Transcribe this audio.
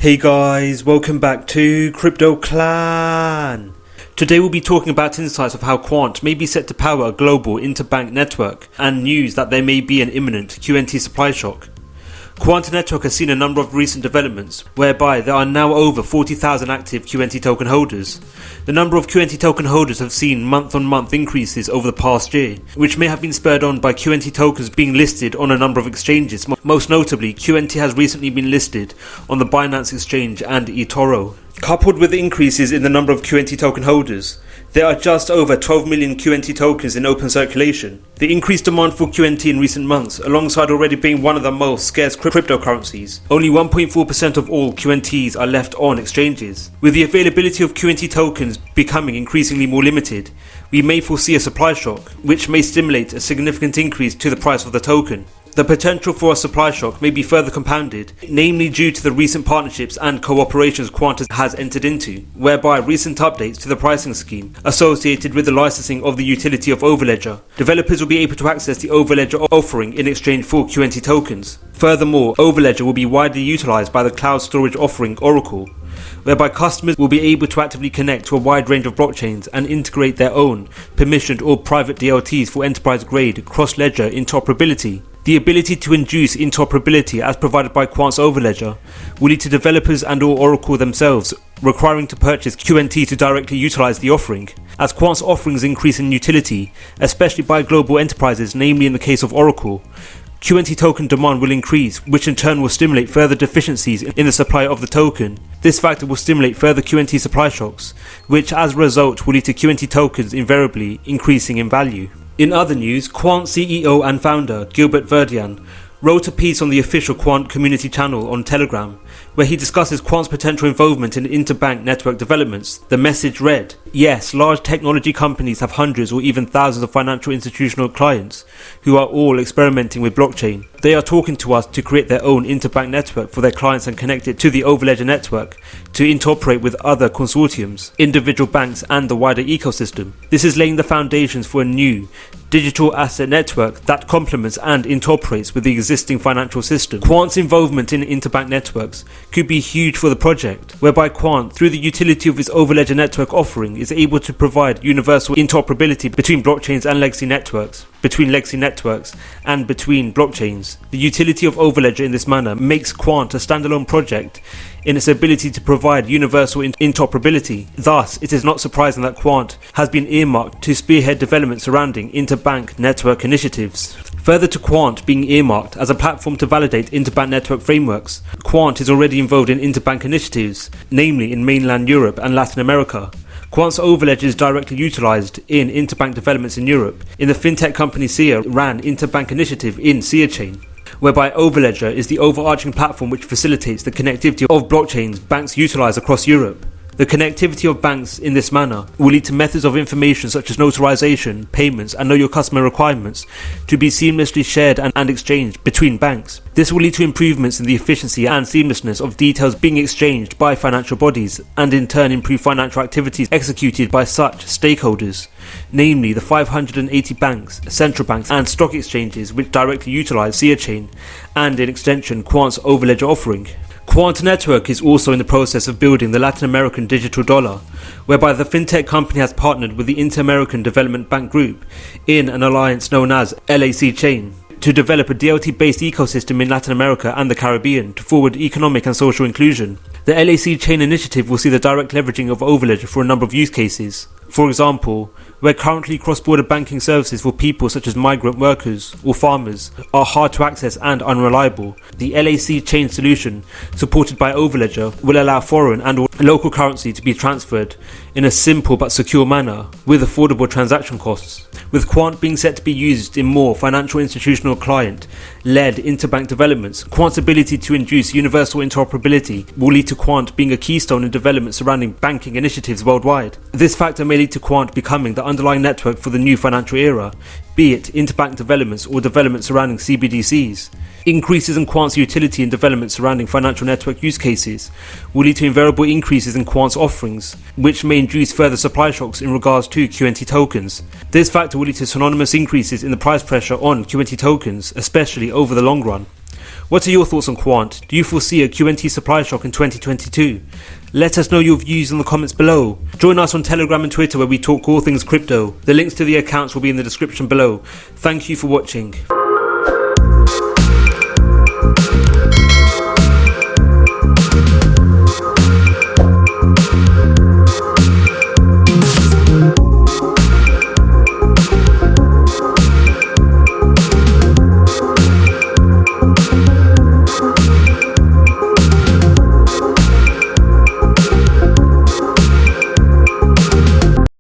Hey guys, welcome back to Crypto Clan. Today we'll be talking about insights of how Quant may be set to power a global interbank network and news that there may be an imminent QNT supply shock. Quant Network has seen a number of recent developments whereby there are now over 40,000 active QNT token holders. The number of QNT token holders have seen month-on-month increases over the past year, which may have been spurred on by QNT tokens being listed on a number of exchanges. Most notably, QNT has recently been listed on the Binance Exchange and eToro. Coupled with increases in the number of QNT token holders, there are just over 12 million QNT tokens in open circulation. The increased demand for QNT in recent months, alongside already being one of the most scarce cryptocurrencies, only 1.4% of all QNTs are left on exchanges. With the availability of QNT tokens becoming increasingly more limited, we may foresee a supply shock, which may stimulate a significant increase to the price of the token. The potential for a supply shock may be further compounded, namely due to the recent partnerships and cooperations Quant has entered into, whereby recent updates to the pricing scheme associated with the licensing of the utility of Overledger, developers will be able to access the Overledger offering in exchange for QNT tokens. Furthermore, Overledger will be widely utilized by the cloud storage offering Oracle, whereby customers will be able to actively connect to a wide range of blockchains and integrate their own permissioned or private DLTs for enterprise-grade cross-ledger interoperability. The ability to induce interoperability as provided by Quant's Overledger will lead to developers and or Oracle themselves requiring to purchase QNT to directly utilize the offering. As Quant's offerings increase in utility, especially by global enterprises, namely in the case of Oracle, QNT token demand will increase, which in turn will stimulate further deficiencies in the supply of the token. This factor will stimulate further QNT supply shocks, which as a result will lead to QNT tokens invariably increasing in value. In other news, Quant CEO and founder Gilbert Verdian wrote a piece on the official Quant community channel on Telegram, where he discusses Quant's potential involvement in interbank network developments. The message read, "Yes, large technology companies have hundreds or even thousands of financial institutional clients who are all experimenting with blockchain. They are talking to us to create their own interbank network for their clients and connect it to the Overledger network to interoperate with other consortiums, individual banks and the wider ecosystem. This is laying the foundations for a new digital asset network that complements and interoperates with the existing financial system." Quant's involvement in interbank networks could be huge for the project, whereby Quant, through the utility of its Overledger network offering, is able to provide universal interoperability between blockchains and legacy networks, between legacy networks, and between blockchains. The utility of Overledger in this manner makes Quant a standalone project in its ability to provide universal interoperability. Thus, it is not surprising that Quant has been earmarked to spearhead development surrounding interbank network initiatives. Further to Quant being earmarked as a platform to validate interbank network frameworks, Quant is already involved in interbank initiatives, namely in mainland Europe and Latin America. Quant's Overledger is directly utilized in interbank developments in Europe. In the fintech company SIA ran interbank initiative in SIA chain, whereby Overledger is the overarching platform which facilitates the connectivity of blockchains banks utilize across Europe. The connectivity of banks in this manner will lead to methods of information such as notarization, payments, and know your customer requirements to be seamlessly shared and exchanged between banks. This will lead to improvements in the efficiency and seamlessness of details being exchanged by financial bodies, and in turn improve financial activities executed by such stakeholders, namely the 580 banks, central banks, and stock exchanges which directly utilize SIA chain and in extension Quant's Overledger offering. Quant Network is also in the process of building the Latin American digital dollar, whereby the fintech company has partnered with the Inter-American Development Bank Group in an alliance known as LAC Chain to develop a DLT-based ecosystem in Latin America and the Caribbean to forward economic and social inclusion. The LAC Chain initiative will see the direct leveraging of Overledger for a number of use cases. For example, where currently cross-border banking services for people such as migrant workers or farmers are hard to access and unreliable, the LAC chain solution, supported by Overledger, will allow foreign and or local currency to be transferred in a simple but secure manner with affordable transaction costs. With Quant being set to be used in more financial institutional client-led interbank developments, Quant's ability to induce universal interoperability will lead to Quant being a keystone in development surrounding banking initiatives worldwide. This factor may lead to Quant becoming the underlying network for the new financial era, be it interbank developments or developments surrounding CBDCs. Increases in Quant's utility and development surrounding financial network use cases will lead to invariable increases in Quant's offerings, which may induce further supply shocks in regards to QNT tokens. This factor will lead to synonymous increases in the price pressure on QNT tokens, especially over the long run. What are your thoughts on Quant? Do you foresee a QNT supply shock in 2022? Let us know your views in the comments below. Join us on Telegram and Twitter where we talk all things crypto. The links to the accounts will be in the description below. Thank you for watching.